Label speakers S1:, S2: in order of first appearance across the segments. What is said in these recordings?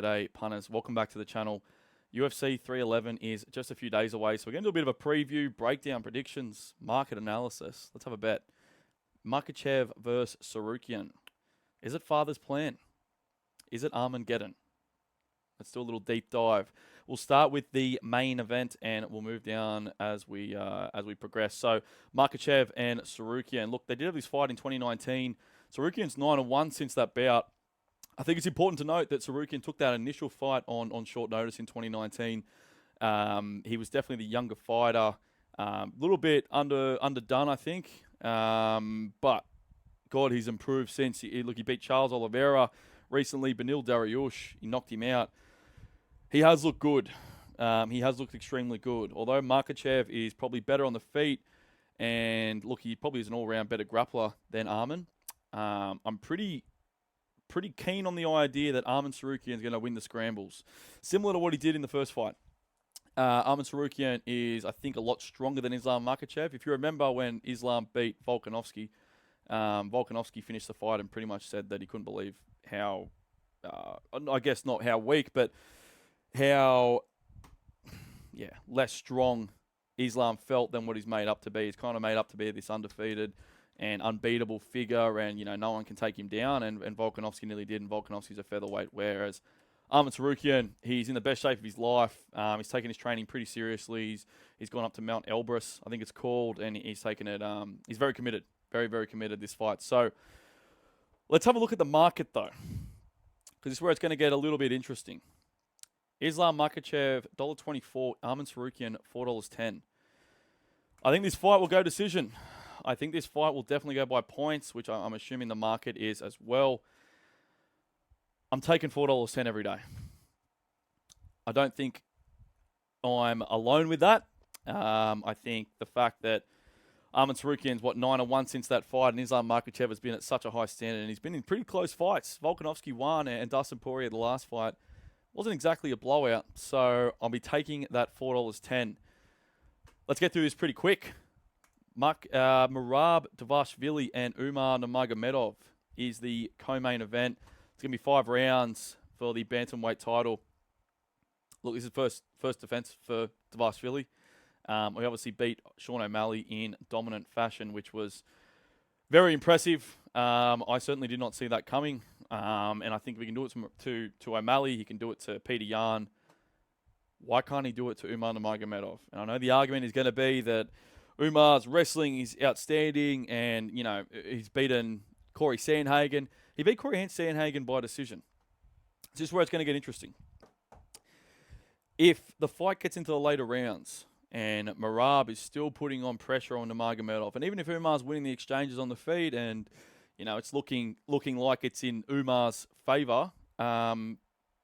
S1: G'day, punters. Welcome back to the channel. UFC 311 is just a few days away, so we're going to do a bit of a preview, breakdown, predictions, market analysis. Let's have a bet. Makhachev versus Tsarukyan. Is it father's plan? Is it Armageddon? Let's do a little deep dive. We'll start with the main event, and we'll move down as we progress. So Makhachev and Tsarukyan. Look, they did have this fight in 2019. Tsarukyan's 9-1 since that bout. I think it's important to note that Tsarukyan took that initial fight on short notice in 2019. He was definitely the younger fighter, a little bit underdone, I think. But God, he's improved since. He beat Charles Oliveira recently. Benil Dariush, he knocked him out. He has looked good. He has looked extremely good. Although Makhachev is probably better on the feet, and look, he probably is an all-round better grappler than Arman. I'm pretty keen on the idea that Arman Tsarukyan is going to win the scrambles, similar to what he did in the first fight. Arman Tsarukyan is, I think, a lot stronger than Islam Makhachev. If you remember when Islam beat Volkanovski, Volkanovski finished the fight and pretty much said that he couldn't believe how, I guess not how weak, but how, less strong Islam felt than what he's made up to be. He's kind of made up to be this undefeated and unbeatable figure, and no one can take him down, and Volkanovski nearly did, and Volkanovski's a featherweight, whereas Arman Tsarukyan, he's in the best shape of his life. He's taken his training pretty seriously. He's gone up to Mount Elbrus, I think it's called, and he's taken it. He's very committed, very, very committed this fight. So let's have a look at the market, though, because this is where it's going to get a little bit interesting. Islam Makhachev, $1.24. Arman Tsarukyan, $4.10. I think this fight will go decision. I think this fight will definitely go by points, which I'm assuming the market is as well. I'm taking $4.10 every day. I don't think I'm alone with that. I think the fact that Arman Tsarukyan's, 9-1 since that fight, and Islam Makhachev has been at such a high standard, and he's been in pretty close fights. Volkanovski won, and Dustin Poirier, the last fight, wasn't exactly a blowout, so I'll be taking that $4.10. Let's get through this pretty quick. Merab Dvalishvili and Umar Nurmagomedov is the co-main event. It's going to be 5 rounds for the bantamweight title. Look, this is first defense for Dvalishvili. We obviously beat Sean O'Malley in dominant fashion, which was very impressive. I certainly did not see that coming. And I think if we can do it to O'Malley, he can do it to Peter Yan. Why can't he do it to Umar Nurmagomedov? And I know the argument is going to be that Umar's wrestling is outstanding, and, he's beaten Corey Sandhagen. He beat Corey Sandhagen by decision. This is where it's going to get interesting. If the fight gets into the later rounds and Merab is still putting on pressure on Nurmagomedov, and even if Umar's winning the exchanges on the feet and, it's looking like it's in Umar's favour, how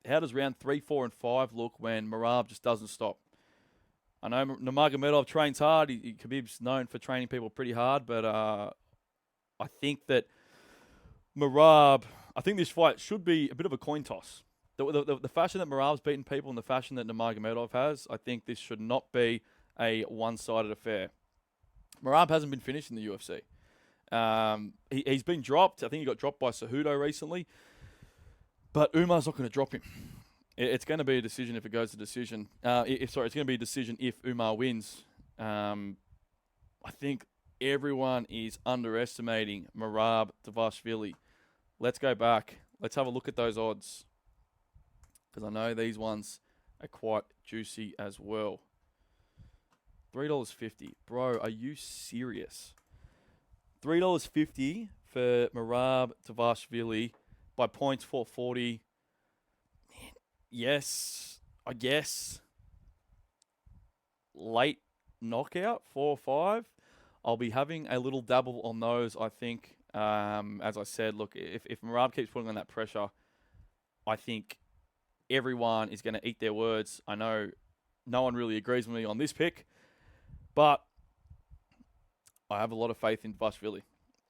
S1: does round 3, 4, and 5 look when Merab just doesn't stop? I know Nurmagomedov trains hard. Khabib's known for training people pretty hard, but I think that Merab, I think this fight should be a bit of a coin toss. The fashion that Merab's beaten people and the fashion that Nurmagomedov has, I think this should not be a one-sided affair. Merab hasn't been finished in the UFC. He's been dropped. I think he got dropped by Cejudo recently, but Umar's not going to drop him. It's going to be a decision if it goes to decision. It's going to be a decision if Umar wins. I think everyone is underestimating Merab Dvalishvili. Let's go back. Let's have a look at those odds, because I know these ones are quite juicy as well. $3.50. Bro, are you serious? $3.50 for Merab Dvalishvili by points, 440. Yes, I guess. Late knockout, 4-5. I'll be having a little dabble on those, I think. As I said, look, if Merab keeps putting on that pressure, I think everyone is going to eat their words. I know no one really agrees with me on this pick, but I have a lot of faith in Dvalishvili.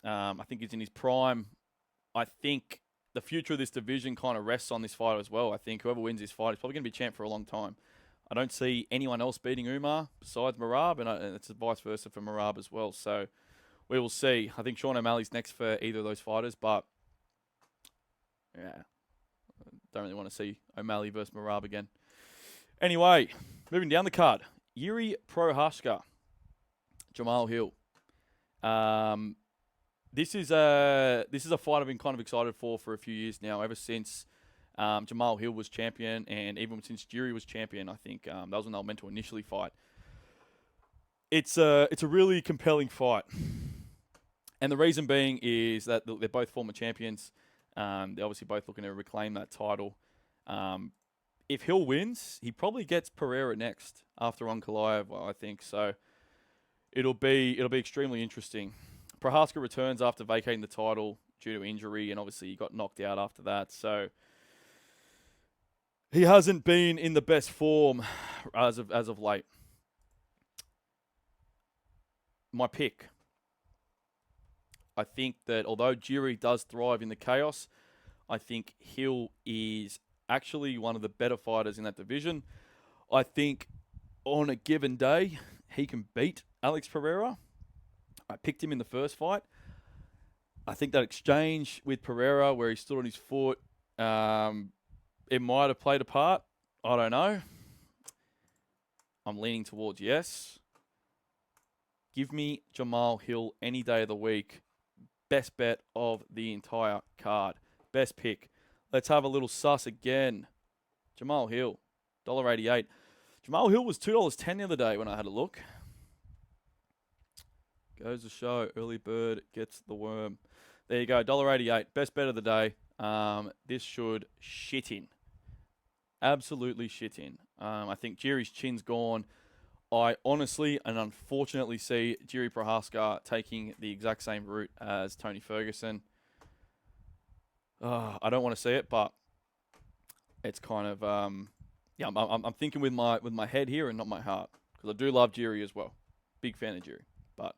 S1: I think he's in his prime. I think the future of this division kind of rests on this fight as well. I think whoever wins this fight is probably going to be champ for a long time. I don't see anyone else beating Umar besides Merab, and it's vice versa for Merab as well. So we will see. I think Sean O'Malley's next for either of those fighters, but yeah, don't really want to see O'Malley versus Marab again. Anyway, moving down the card, Yuri Prohaska, Jamal Hill. This is a fight I've been kind of excited for a few years now, ever since Jamal Hill was champion, and even since Yuri was champion. I think that was when they were meant to initially fight. It's a really compelling fight, and the reason being is that they're both former champions. They're obviously both looking to reclaim that title. If Hill wins, he probably gets Pereira next after Ankalaev, I think. So it'll be extremely interesting. Prohaska returns after vacating the title due to injury, and obviously he got knocked out after that. So he hasn't been in the best form as of late. My pick. I think that although Jiri does thrive in the chaos, I think Hill is actually one of the better fighters in that division. I think on a given day, he can beat Alex Pereira. I picked him in the first fight. I think that exchange with Pereira where he stood on his foot, it might have played a part. I don't know. I'm leaning towards yes. Give me Jamal Hill any day of the week. Best bet of the entire card. Best pick. Let's have a little sus again. Jamal Hill, $1.88. Jamal Hill was $2.10 the other day when I had a look. Goes to show, early bird gets the worm. There you go, $1.88. Best bet of the day. This should shit in. Absolutely shit in. I think Jiri's chin's gone. I honestly and unfortunately see Jiri Prohaska taking the exact same route as Tony Ferguson. I don't want to see it, but it's kind of I'm thinking with my head here and not my heart, because I do love Jiri as well. Big fan of Jiri. But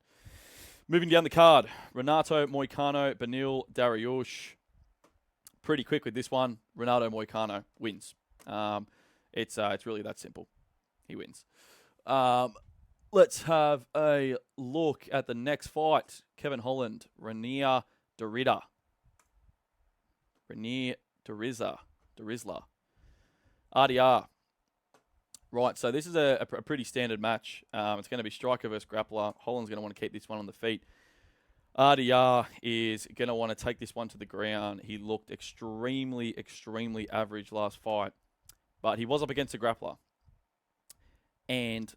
S1: moving down the card, Renato Moicano, Benil Dariush. Pretty quick with this one. Renato Moicano wins. It's really that simple. He wins. Let's have a look at the next fight. Kevin Holland, Renier Derrida. Renier Derizla. RDR. Right, so this is a pretty standard match. It's going to be striker versus grappler. Holland's going to want to keep this one on the feet. RDR is going to want to take this one to the ground. He looked extremely, extremely average last fight, but he was up against a grappler. And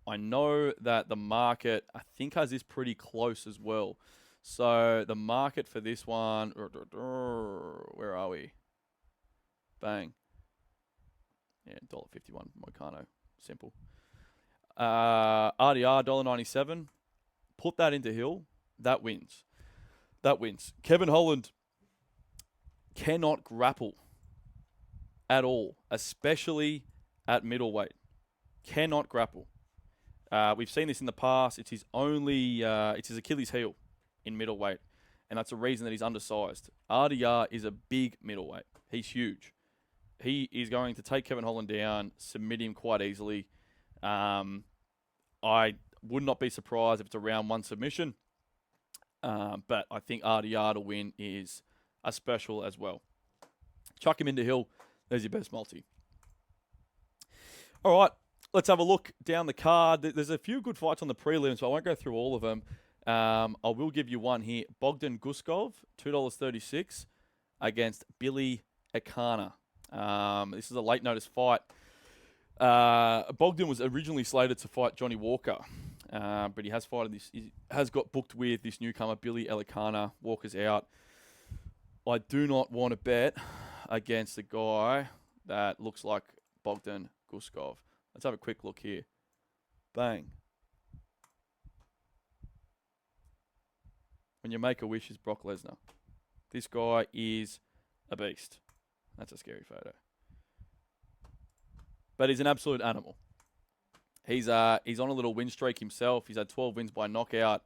S1: I know that the market, I think, has this pretty close as well. So the market for this one, where are we? Bang. Yeah, $1.51 Moicano. Simple. RDR, $1.97. Put that into Hill. That wins. Kevin Holland cannot grapple at all, especially at middleweight. Cannot grapple. We've seen this in the past. It's his Achilles heel in middleweight, and that's the reason that he's undersized. RDR is a big middleweight. He's huge. He is going to take Kevin Holland down, submit him quite easily. I would not be surprised if it's a round one submission, but I think RDR to win is a special as well. Chuck him into Hill. There's your best multi. All right. Let's have a look down the card. There's a few good fights on the prelims, so I won't go through all of them. I will give you one here. Bogdan Guskov, $2.36 against Billy Akana. This is a late notice fight. Bogdan was originally slated to fight Johnny Walker, but he has got booked with this newcomer, Billy Akana. Walker's out. I do not want to bet against a guy that looks like Bogdan Guskov. Let's have a quick look here. Bang. When you make a wish is Brock Lesnar. This guy is a beast. That's a scary photo. But he's an absolute animal. He's on a little win streak himself. He's had 12 wins by knockout.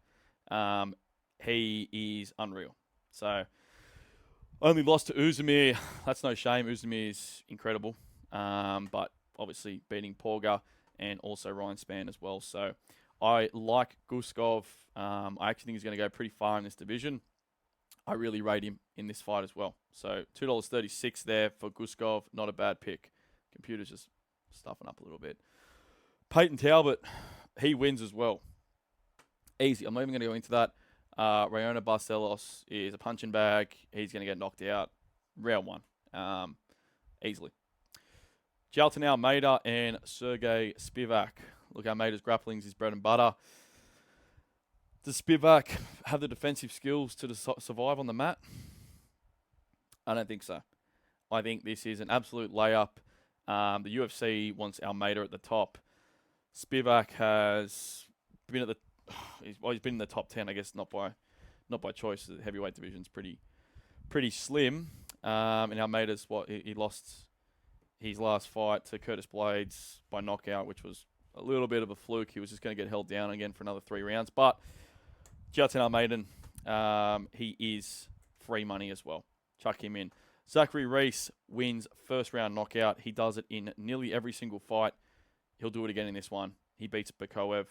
S1: He is unreal. So, only lost to Uzumir. That's no shame. Uzumir is incredible. But obviously beating Porga and also Ryan Spann as well. So I like Guskov. I actually think he's going to go pretty far in this division. I really rate him in this fight as well. So $2.36 there for Guskov. Not a bad pick. Computer's just stuffing up a little bit. Peyton Talbot, he wins as well. Easy. I'm not even going to go into that. Rayona Barcelos is a punching bag. He's going to get knocked out round one. Easily. Jailton Almeida and Sergey Spivak. Look, Almeida's grappling's his bread and butter. Does Spivak have the defensive skills to survive on the mat? I don't think so. I think this is an absolute layup. The UFC wants Almeida at the top. Spivak has been at the he's been in the top 10, I guess, not by choice. The heavyweight division's pretty slim. And Almeida's he lost his last fight to Curtis Blades by knockout, which was a little bit of a fluke. He was just going to get held down again for another 3 rounds. But Jailton Almeida, he is free money as well. Chuck him in. Zachary Reese wins first round knockout. He does it in nearly every single fight. He'll do it again in this one. He beats Makhachev.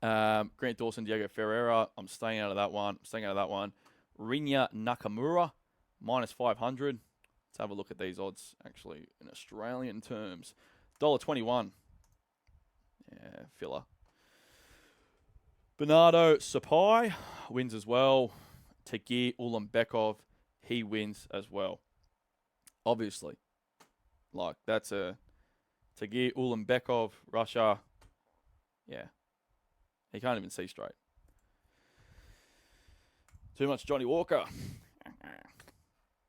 S1: Grant Dawson, Diego Ferreira. I'm staying out of that one. Rinya Nakamura, minus 500. Let's have a look at these odds, actually, in Australian terms. $1.21. Yeah, filler. Bernardo Sapai wins as well. Tagir Ulanbekov, he wins as well. Obviously. Like, that's a Tagir Ulanbekov, Russia. Yeah. He can't even see straight. Too much Johnny Walker.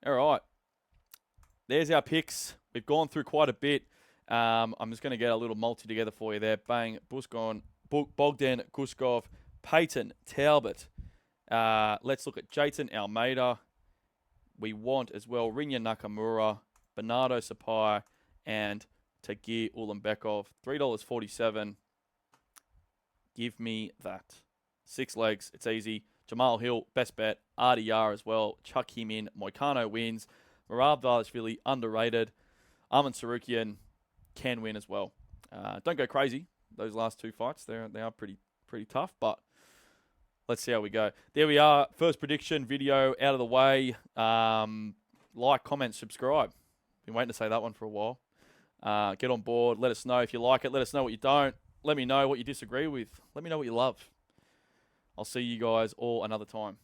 S1: All right. There's our picks. We've gone through quite a bit. I'm just going to get a little multi together for you there. Bang, Bogdan Guskov, Peyton Talbot. Let's look at Jailton Almeida. We want as well Rinya Nakamura, Bernardo Sapai, and Tagir Ulanbekov. $3.47. Give me that. 6 legs. It's easy. Jamal Hill, best bet. RDR as well. Chuck him in. Moicano wins. Merab Dvalishvili, underrated. Arman Tsarukyan can win as well. Don't go crazy. Those last 2 fights, they are pretty tough, but let's see how we go. There we are. First prediction video out of the way. Like, comment, subscribe. Been waiting to say that one for a while. Get on board. Let us know if you like it. Let us know what you don't. Let me know what you disagree with. Let me know what you love. I'll see you guys all another time.